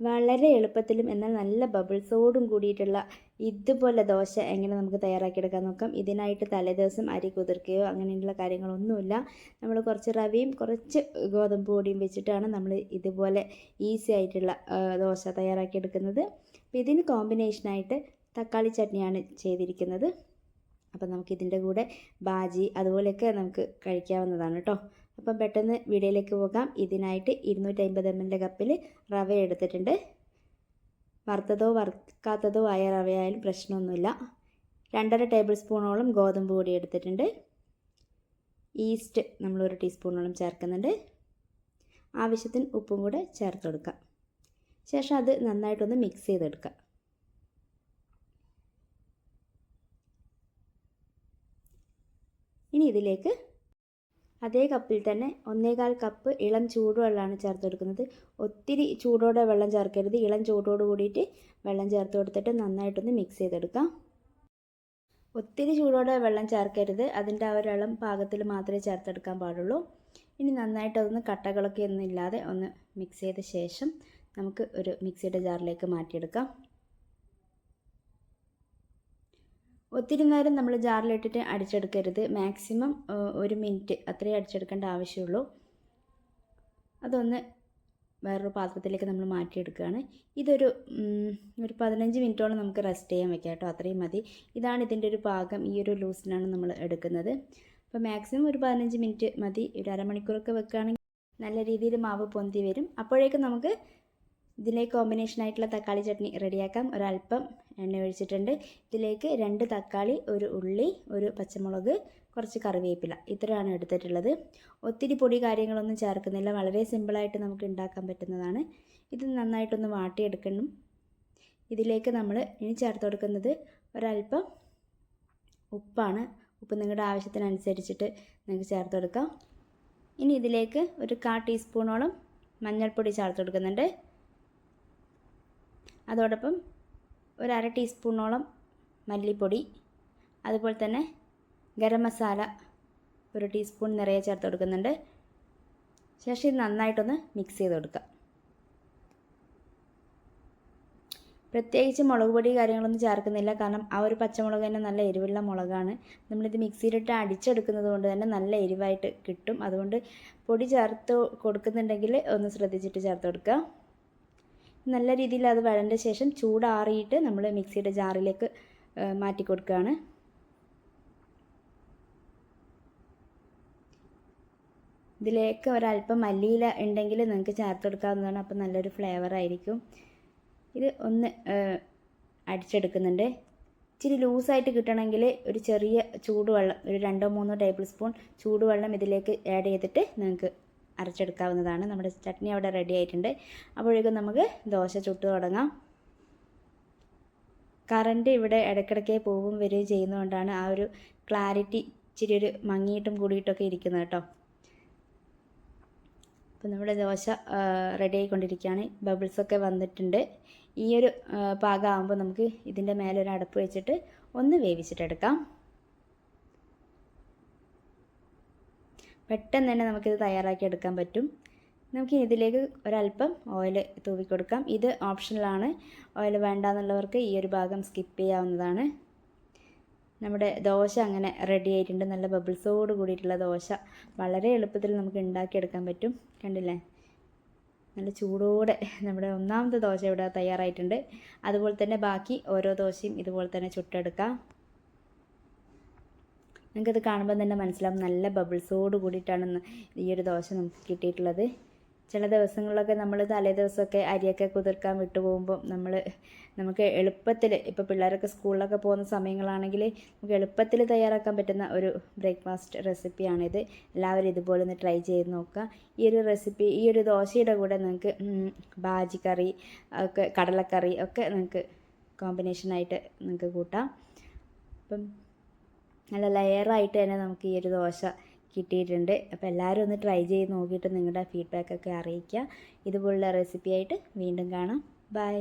വളരെ എളുപ്പത്തിലും എന്നാൽ നല്ല ബബിൾസോടും കൂടിയിട്ടുള്ള ഇതുപോലെ ദോശ എങ്ങനെ നമുക്ക് തയ്യാറാക്കിയെടുക്കാൻ നോക്കാം. ഇതിനായിട്ട് തലേദിവസം അരി കുതിർക്കുകയോ അങ്ങനെയുള്ള കാര്യങ്ങളൊന്നുമില്ല. നമ്മൾ കുറച്ച് റവയും കുറച്ച് ഗോതമ്പ് പൊടിയും വെച്ചിട്ടാണ് നമ്മൾ ഇതുപോലെ ഈസി ആയിട്ടുള്ള ദോശ തയ്യാറാക്കിയെടുക്കുന്നത്. അപ്പോൾ ഇതിന് കോമ്പിനേഷനായിട്ട് തക്കാളി ചട്നിയാണ് ചെയ്തിരിക്കുന്നത്. അപ്പം നമുക്കിതിൻ്റെ കൂടെ ബാജി അതുപോലെയൊക്കെ നമുക്ക് കഴിക്കാവുന്നതാണ് കേട്ടോ. അപ്പം പെട്ടെന്ന് വീഡിയോയിലേക്ക് പോകാം. ഇതിനായിട്ട് 250 ml കപ്പിൽ റവ എടുത്തിട്ടുണ്ട്. വറുത്തതോ വറുക്കാത്തതോ ആയ റവയായാലും പ്രശ്നമൊന്നുമില്ല. 2.5 ടേബിൾ സ്പൂണോളം ഗോതമ്പ് പൊടി എടുത്തിട്ടുണ്ട്. ഈസ്റ്റ് നമ്മൾ 1 ടീസ്പൂണോളം ചേർക്കുന്നുണ്ട്. ആവശ്യത്തിന് ഉപ്പും കൂടെ ചേർത്ത് കൊടുക്കാം. ശേഷം അത് നന്നായിട്ടൊന്ന് മിക്സ് ചെയ്തെടുക്കാം. ഇനി ഇതിലേക്ക് അതേ കപ്പിൽ തന്നെ 1.25 കപ്പ് ഇളം ചൂടുവെള്ളമാണ് ചേർത്ത് കൊടുക്കുന്നത്. ഒത്തിരി ചൂടോടെ വെള്ളം ചേർക്കരുത്. ഇളം ചൂടോട് കൂടിയിട്ട് വെള്ളം ചേർത്ത് കൊടുത്തിട്ട് നന്നായിട്ടൊന്ന് മിക്സ് ചെയ്തെടുക്കാം. ഒത്തിരി ചൂടോടെ വെള്ളം ചേർക്കരുത്. അതിൻ്റെ ആ ഒരു ഇളം പാകത്തിൽ മാത്രമേ ചേർത്തെടുക്കാൻ പാടുള്ളൂ. ഇനി നന്നായിട്ട് അതൊന്ന് കട്ടകളൊക്കെ ഒന്നും ഇല്ലാതെ ഒന്ന് മിക്സ് ചെയ്ത ശേഷം നമുക്ക് ഒരു മിക്സിയുടെ ജാറിലേക്ക് മാറ്റിയെടുക്കാം. ഒത്തിരി നേരം നമ്മൾ ജാറിലിട്ടിട്ട് അടിച്ചെടുക്കരുത്. മാക്സിമം 1 മിനിറ്റ് അത്രയും അടിച്ചെടുക്കേണ്ട ആവശ്യമുള്ളൂ. അതൊന്ന് വേറൊരു പാത്രത്തിലേക്ക് നമ്മൾ മാറ്റിയെടുക്കുകയാണ്. ഇതൊരു 15 മിനിറ്റോളം നമുക്ക് റെസ്റ്റ് ചെയ്യാൻ വെക്കാം കേട്ടോ. അത്രയും മതി. ഇതാണ് ഇതിൻ്റെ ഒരു പാകം. ഈ ഒരു ലൂസിനാണ് നമ്മൾ എടുക്കുന്നത്. അപ്പോൾ മാക്സിമം ഒരു 15 മിനിറ്റ് മതി. ഒരു അരമണിക്കൂറൊക്കെ വെക്കുകയാണെങ്കിൽ നല്ല രീതിയിൽ മാവ് പൊന്തി വരും. അപ്പോഴേക്കും നമുക്ക് ഇതിലേക്ക് കോമ്പിനേഷനായിട്ടുള്ള തക്കാളി ചട്നി റെഡിയാക്കാം. ഒരല്പം എണ്ണ ഒഴിച്ചിട്ടുണ്ട്. ഇതിലേക്ക് 2 തക്കാളി, 1 ഉള്ളി, 1 പച്ചമുളക്, കുറച്ച് കറിവേപ്പില, ഇത്രയാണ് എടുത്തിട്ടുള്ളത്. ഒത്തിരി പൊടി കാര്യങ്ങളൊന്നും ചേർക്കുന്നില്ല. വളരെ സിമ്പിളായിട്ട് നമുക്ക് ഉണ്ടാക്കാൻ പറ്റുന്നതാണ്. ഇത് നന്നായിട്ടൊന്ന് വാട്ടിയെടുക്കണം. ഇതിലേക്ക് നമ്മൾ ഇനി ചേർത്ത് കൊടുക്കുന്നത് ഒരല്പം ഉപ്പാണ്. ഉപ്പ് നിങ്ങളുടെ ആവശ്യത്തിനനുസരിച്ചിട്ട് നിങ്ങൾക്ക് ചേർത്ത് കൊടുക്കാം. ഇനി ഇതിലേക്ക് ഒരു 1/4 ടീസ്പൂണോളം മഞ്ഞൾപ്പൊടി ചേർത്ത് കൊടുക്കുന്നുണ്ട്. അതോടൊപ്പം ഒരു 1/2 ടീസ്പൂണോളം മല്ലിപ്പൊടി, അതുപോലെ തന്നെ ഗരം മസാല 1 ടീസ്പൂൺ നിറയെ ചേർത്ത് കൊടുക്കുന്നുണ്ട്. ശേഷം ഇത് നന്നായിട്ടൊന്ന് മിക്സ് ചെയ്ത് കൊടുക്കുക. പ്രത്യേകിച്ച് മുളക് പൊടി കാര്യങ്ങളൊന്നും ചേർക്കുന്നില്ല. കാരണം ആ ഒരു പച്ചമുളക് തന്നെ നല്ല എരിവുള്ള മുളകാണ്. നമ്മളിത് മിക്സിയിലിട്ട് അടിച്ചെടുക്കുന്നത് കൊണ്ട് തന്നെ നല്ല എരിവായിട്ട് കിട്ടും. അതുകൊണ്ട് പൊടി ചേർത്ത് കൊടുക്കുന്നുണ്ടെങ്കിൽ ഒന്ന് ശ്രദ്ധിച്ചിട്ട് ചേർത്ത് കൊടുക്കുക. നല്ല രീതിയിൽ അത് വഴണ്ട ശേഷം ചൂടാറിയിട്ട് നമ്മൾ മിക്സിയുടെ ജാറിലേക്ക് മാറ്റി കൊടുക്കുകയാണ്. ഇതിലേക്ക് ഒരല്പം മല്ലിയില ഉണ്ടെങ്കിൽ നിങ്ങൾക്ക് ചേർത്ത് കൊടുക്കാവുന്നതാണ്. അപ്പോൾ നല്ലൊരു ഫ്ലേവർ ആയിരിക്കും. ഇത് ഒന്ന് അടിച്ചെടുക്കുന്നുണ്ട്. ഇച്ചിരി ലൂസായിട്ട് കിട്ടണമെങ്കിൽ ഒരു ചെറിയ ചൂടുവെള്ളം, ഒരു 2-3 ടേബിൾ സ്പൂൺ ചൂടുവെള്ളം ഇതിലേക്ക് ആഡ് ചെയ്തിട്ട് നിങ്ങൾക്ക് അരച്ചെടുക്കാവുന്നതാണ്. നമ്മുടെ ചട്നി അവിടെ റെഡി ആയിട്ടുണ്ട്. അപ്പോഴേക്കും നമുക്ക് ദോശ ചുട്ട് തുടങ്ങാം. കറണ്ട് ഇവിടെ ഇടയ്ക്കിടയ്ക്ക് പോവും വരികയും ചെയ്യുന്നതുകൊണ്ടാണ് ആ ഒരു ക്ലാരിറ്റി ഇച്ചിരി ഒരു മങ്ങിയിട്ടും കൂടിയിട്ടൊക്കെ ഇരിക്കുന്നത് കേട്ടോ. അപ്പോൾ നമ്മുടെ ദോശ റെഡി ആയിക്കൊണ്ടിരിക്കുകയാണ്. ബബിൾസൊക്കെ വന്നിട്ടുണ്ട്. ഈ ഒരു പാകമാകുമ്പോൾ നമുക്ക് ഇതിൻ്റെ മേലെ ഒരു അടപ്പ് വെച്ചിട്ട് ഒന്ന് വേവിച്ചിട്ടെടുക്കാം. പെട്ടെന്ന് തന്നെ നമുക്കിത് തയ്യാറാക്കി എടുക്കാൻ പറ്റും. നമുക്ക് ഇതിലേക്ക് ഒരല്പം ഓയിൽ തൂവി കൊടുക്കാം. ഇത് ഓപ്ഷണലാണ്. ഓയിൽ വേണ്ടാന്നുള്ളവർക്ക് ഈ ഒരു ഭാഗം സ്കിപ്പ് ചെയ്യാവുന്നതാണ്. നമ്മുടെ ദോശ അങ്ങനെ റെഡി ആയിട്ടുണ്ട്. നല്ല ബബിൾസോട് കൂടിയിട്ടുള്ള ദോശ വളരെ എളുപ്പത്തിൽ നമുക്ക് ഉണ്ടാക്കിയെടുക്കാൻ പറ്റും. കണ്ടില്ലേ, നല്ല ചൂടോടെ നമ്മുടെ ഒന്നാമത്തെ ദോശ ഇവിടെ തയ്യാറായിട്ടുണ്ട്. അതുപോലെ തന്നെ ബാക്കി ഓരോ ദോശയും ഇതുപോലെ തന്നെ ചുട്ടെടുക്കാം. നിങ്ങൾക്കത് കാണുമ്പോൾ തന്നെ മനസ്സിലാവും നല്ല ബബിൾസോട് കൂടിയിട്ടാണ് ഈ ഒരു ദോശ നമുക്ക് കിട്ടിയിട്ടുള്ളത്. ചില ദിവസങ്ങളിലൊക്കെ നമ്മൾ തലേ ദിവസമൊക്കെ അരിയൊക്കെ കുതിർക്കാൻ വിട്ടു പോകുമ്പോൾ നമുക്ക് എളുപ്പത്തിൽ, ഇപ്പോൾ പിള്ളേരൊക്കെ സ്കൂളിലൊക്കെ പോകുന്ന സമയങ്ങളാണെങ്കിൽ നമുക്ക് എളുപ്പത്തിൽ തയ്യാറാക്കാൻ പറ്റുന്ന ഒരു ബ്രേക്ക്ഫാസ്റ്റ് റെസിപ്പിയാണിത്. എല്ലാവരും ഇതുപോലെ ഒന്ന് ട്രൈ ചെയ്ത് നോക്കുക. ഈ ഒരു റെസിപ്പി, ഈ ഒരു ദോശയുടെ കൂടെ നിങ്ങൾക്ക് ബാജി കറി ഒക്കെ, കടലക്കറി ഒക്കെ നിങ്ങൾക്ക് കോമ്പിനേഷനായിട്ട് നിങ്ങൾക്ക് കൂട്ടാം. അപ്പം നല്ല ലെയറായിട്ട് തന്നെ നമുക്ക് ഈ ഒരു ദോശ കിട്ടിയിട്ടുണ്ട്. അപ്പോൾ എല്ലാവരും ഒന്ന് ട്രൈ ചെയ്ത് നോക്കിയിട്ട് നിങ്ങളുടെ ഫീഡ്ബാക്കൊക്കെ അറിയിക്കുക. ഇതുപോലുള്ള റെസിപ്പിയായിട്ട് വീണ്ടും കാണാം. ബൈ.